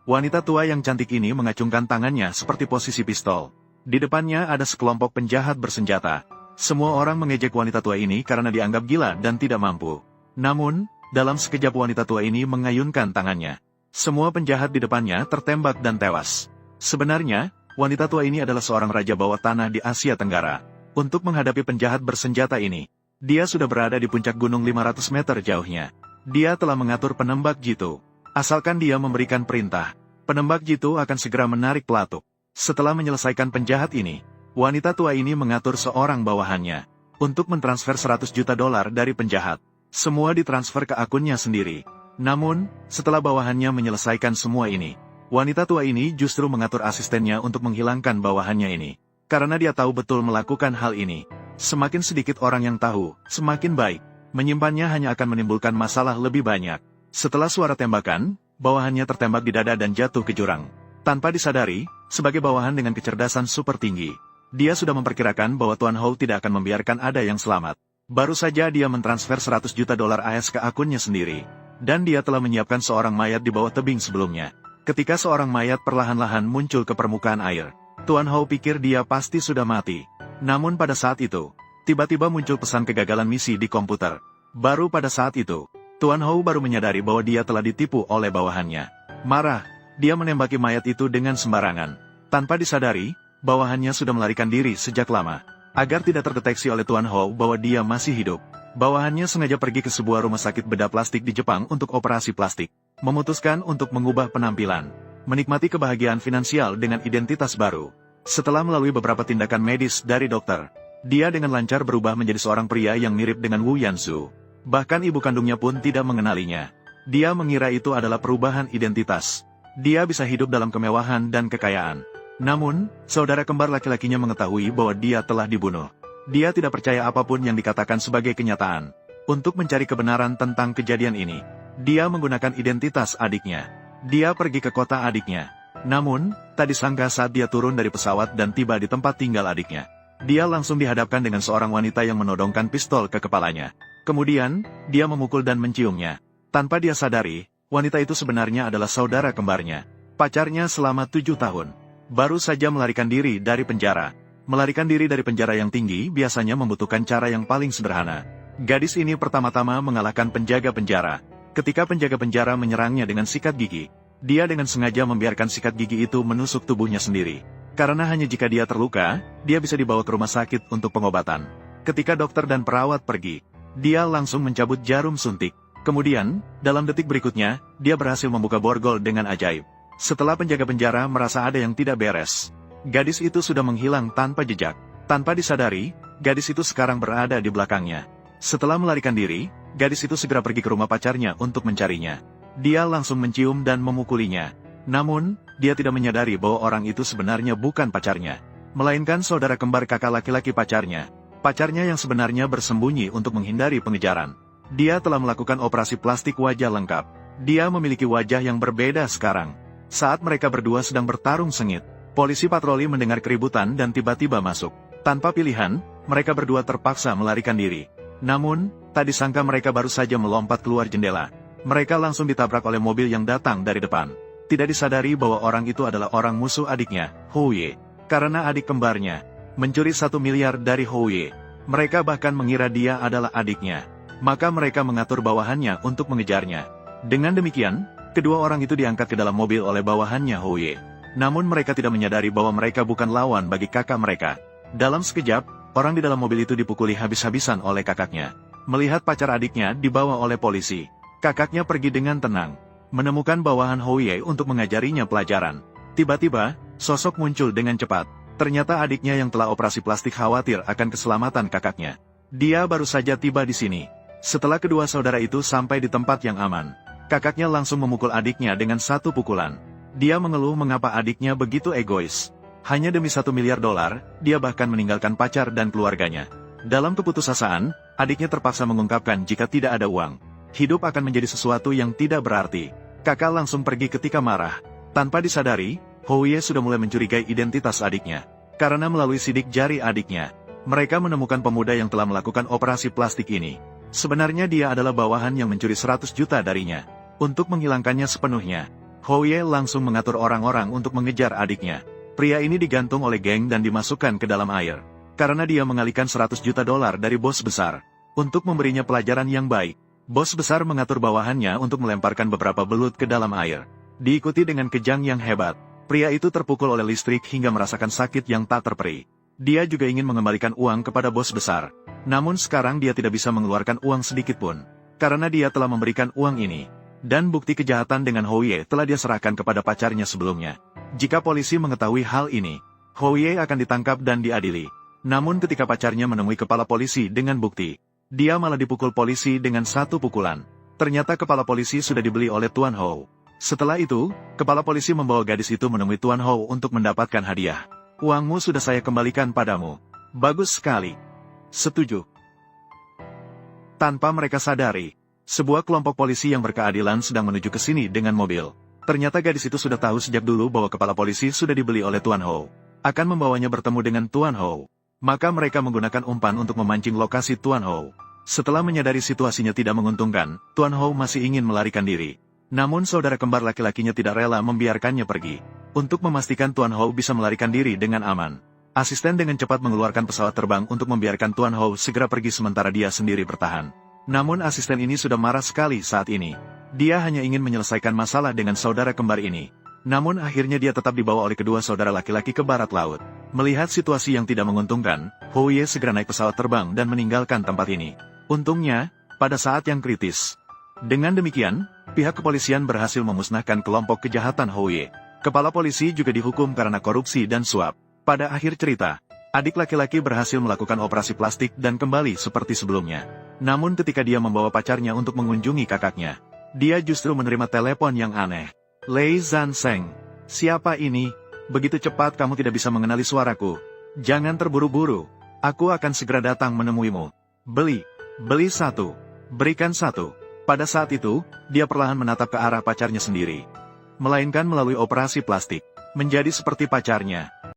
Wanita tua yang cantik ini mengacungkan tangannya seperti posisi pistol. Di depannya ada sekelompok penjahat bersenjata. Semua orang mengejek wanita tua ini karena dianggap gila dan tidak mampu. Namun, dalam sekejap wanita tua ini mengayunkan tangannya. Semua penjahat di depannya tertembak dan tewas. Sebenarnya, wanita tua ini adalah seorang raja bawah tanah di Asia Tenggara. Untuk menghadapi penjahat bersenjata ini, dia sudah berada di puncak gunung 500 meter jauhnya. Dia telah mengatur penembak jitu. Asalkan dia memberikan perintah, penembak jitu akan segera menarik pelatuk. Setelah menyelesaikan penjahat ini, wanita tua ini mengatur seorang bawahannya untuk mentransfer 100 juta dolar dari penjahat. Semua ditransfer ke akunnya sendiri. Namun, setelah bawahannya menyelesaikan semua ini, wanita tua ini justru mengatur asistennya untuk menghilangkan bawahannya ini. Karena dia tahu betul melakukan hal ini. Semakin sedikit orang yang tahu, semakin baik. Menyimpannya hanya akan menimbulkan masalah lebih banyak. Setelah suara tembakan, bawahannya tertembak di dada dan jatuh ke jurang. Tanpa disadari, sebagai bawahan dengan kecerdasan super tinggi, dia sudah memperkirakan bahwa Tuan Hou tidak akan membiarkan ada yang selamat. Baru saja dia mentransfer 100 juta dolar AS ke akunnya sendiri. Dan dia telah menyiapkan seorang mayat di bawah tebing sebelumnya. Ketika seorang mayat perlahan-lahan muncul ke permukaan air, Tuan Hou pikir dia pasti sudah mati. Namun pada saat itu, tiba-tiba muncul pesan kegagalan misi di komputer. Baru pada saat itu, Tuan Hou baru menyadari bahwa dia telah ditipu oleh bawahannya. Marah, dia menembaki mayat itu dengan sembarangan. Tanpa disadari, bawahannya sudah melarikan diri sejak lama. Agar tidak terdeteksi oleh Tuan Hou bahwa dia masih hidup, bawahannya sengaja pergi ke sebuah rumah sakit bedah plastik di Jepang untuk operasi plastik. Memutuskan untuk mengubah penampilan, menikmati kebahagiaan finansial dengan identitas baru. Setelah melalui beberapa tindakan medis dari dokter, dia dengan lancar berubah menjadi seorang pria yang mirip dengan Wu Yanzu. Bahkan ibu kandungnya pun tidak mengenalinya. Dia mengira itu adalah perubahan identitas. Dia bisa hidup dalam kemewahan dan kekayaan. Namun, saudara kembar laki-lakinya mengetahui bahwa dia telah dibunuh. Dia tidak percaya apapun yang dikatakan sebagai kenyataan. Untuk mencari kebenaran tentang kejadian ini, dia menggunakan identitas adiknya. Dia pergi ke kota adiknya. Namun, tak disangka saat dia turun dari pesawat dan tiba di tempat tinggal adiknya, dia langsung dihadapkan dengan seorang wanita yang menodongkan pistol ke kepalanya. Kemudian, dia memukul dan menciumnya. Tanpa dia sadari, wanita itu sebenarnya adalah saudara kembarnya. Pacarnya selama 7 tahun. Baru saja melarikan diri dari penjara. Melarikan diri dari penjara yang tinggi biasanya membutuhkan cara yang paling sederhana. Gadis ini pertama-tama mengalahkan penjaga penjara. Ketika penjaga penjara menyerangnya dengan sikat gigi, dia dengan sengaja membiarkan sikat gigi itu menusuk tubuhnya sendiri. Karena hanya jika dia terluka, dia bisa dibawa ke rumah sakit untuk pengobatan. Ketika dokter dan perawat pergi, dia langsung mencabut jarum suntik. Kemudian, dalam detik berikutnya, dia berhasil membuka borgol dengan ajaib. Setelah penjaga penjara merasa ada yang tidak beres, gadis itu sudah menghilang tanpa jejak. Tanpa disadari, gadis itu sekarang berada di belakangnya. Setelah melarikan diri, gadis itu segera pergi ke rumah pacarnya untuk mencarinya. Dia langsung mencium dan memukulinya. Namun, dia tidak menyadari bahwa orang itu sebenarnya bukan pacarnya, melainkan saudara kembar kakak laki-laki pacarnya. Pacarnya yang sebenarnya bersembunyi untuk menghindari pengejaran. Dia telah melakukan operasi plastik wajah lengkap. Dia memiliki wajah yang berbeda sekarang. Saat mereka berdua sedang bertarung sengit, polisi patroli mendengar keributan dan tiba-tiba masuk. Tanpa pilihan, mereka berdua terpaksa melarikan diri. Namun, tak disangka mereka baru saja melompat keluar jendela. Mereka langsung ditabrak oleh mobil yang datang dari depan. Tidak disadari bahwa orang itu adalah orang musuh adiknya, Hou Ye. Karena adik kembarnya mencuri 1 miliar dari Hou Ye, mereka bahkan mengira dia adalah adiknya. Maka mereka mengatur bawahannya untuk mengejarnya. Dengan demikian, kedua orang itu diangkat ke dalam mobil oleh bawahannya Hou Ye. Namun mereka tidak menyadari bahwa mereka bukan lawan bagi kakak mereka. Dalam sekejap, orang di dalam mobil itu dipukuli habis-habisan oleh kakaknya. Melihat pacar adiknya dibawa oleh polisi, kakaknya pergi dengan tenang, menemukan bawahan Hou Ye untuk mengajarinya pelajaran. Tiba-tiba, sosok muncul dengan cepat. Ternyata adiknya yang telah operasi plastik khawatir akan keselamatan kakaknya. Dia baru saja tiba di sini. Setelah kedua saudara itu sampai di tempat yang aman, kakaknya langsung memukul adiknya dengan 1 pukulan. Dia mengeluh mengapa adiknya begitu egois. Hanya demi 1 miliar dolar, dia bahkan meninggalkan pacar dan keluarganya. Dalam keputusasaan, adiknya terpaksa mengungkapkan jika tidak ada uang, hidup akan menjadi sesuatu yang tidak berarti. Kakak langsung pergi ketika marah. Tanpa disadari, Hou Ye sudah mulai mencurigai identitas adiknya. Karena melalui sidik jari adiknya, mereka menemukan pemuda yang telah melakukan operasi plastik ini. Sebenarnya dia adalah bawahan yang mencuri 100 juta darinya. Untuk menghilangkannya sepenuhnya, Houye langsung mengatur orang-orang untuk mengejar adiknya. Pria ini digantung oleh geng dan dimasukkan ke dalam air. Karena dia mengalihkan 100 juta dolar dari bos besar. Untuk memberinya pelajaran yang baik, bos besar mengatur bawahannya untuk melemparkan beberapa belut ke dalam air. Diikuti dengan kejang yang hebat. Pria itu terpukul oleh listrik hingga merasakan sakit yang tak terperi. Dia juga ingin mengembalikan uang kepada bos besar. Namun sekarang dia tidak bisa mengeluarkan uang sedikit pun. Karena dia telah memberikan uang ini. Dan bukti kejahatan dengan Houye telah dia serahkan kepada pacarnya sebelumnya. Jika polisi mengetahui hal ini, Houye akan ditangkap dan diadili. Namun ketika pacarnya menemui kepala polisi dengan bukti, dia malah dipukul polisi dengan satu pukulan. Ternyata kepala polisi sudah dibeli oleh Tuan Hou. Setelah itu, kepala polisi membawa gadis itu menemui Tuan Hou untuk mendapatkan hadiah. Uangmu sudah saya kembalikan padamu. Bagus sekali. Setuju. Tanpa mereka sadari, sebuah kelompok polisi yang berkeadilan sedang menuju ke sini dengan mobil. Ternyata gadis itu sudah tahu sejak dulu bahwa kepala polisi sudah dibeli oleh Tuan Hou. Akan membawanya bertemu dengan Tuan Hou. Maka mereka menggunakan umpan untuk memancing lokasi Tuan Hou. Setelah menyadari situasinya tidak menguntungkan, Tuan Hou masih ingin melarikan diri. Namun saudara kembar laki-lakinya tidak rela membiarkannya pergi. Untuk memastikan Tuan Hou bisa melarikan diri dengan aman, asisten dengan cepat mengeluarkan pesawat terbang untuk membiarkan Tuan Hou segera pergi sementara dia sendiri bertahan. Namun asisten ini sudah marah sekali saat ini. Dia hanya ingin menyelesaikan masalah dengan saudara kembar ini. Namun akhirnya dia tetap dibawa oleh kedua saudara laki-laki ke barat laut. Melihat situasi yang tidak menguntungkan, Houye segera naik pesawat terbang dan meninggalkan tempat ini. Untungnya, pada saat yang kritis. Dengan demikian, pihak kepolisian berhasil memusnahkan kelompok kejahatan Houye. Kepala polisi juga dihukum karena korupsi dan suap. Pada akhir cerita, adik laki-laki berhasil melakukan operasi plastik dan kembali seperti sebelumnya. Namun ketika dia membawa pacarnya untuk mengunjungi kakaknya, dia justru menerima telepon yang aneh. Lei Zanseng, siapa ini? Begitu cepat kamu tidak bisa mengenali suaraku. Jangan terburu-buru. Aku akan segera datang menemuimu. Beli satu. Berikan satu. Pada saat itu, dia perlahan menatap ke arah pacarnya sendiri. Melainkan melalui operasi plastik. Menjadi seperti pacarnya.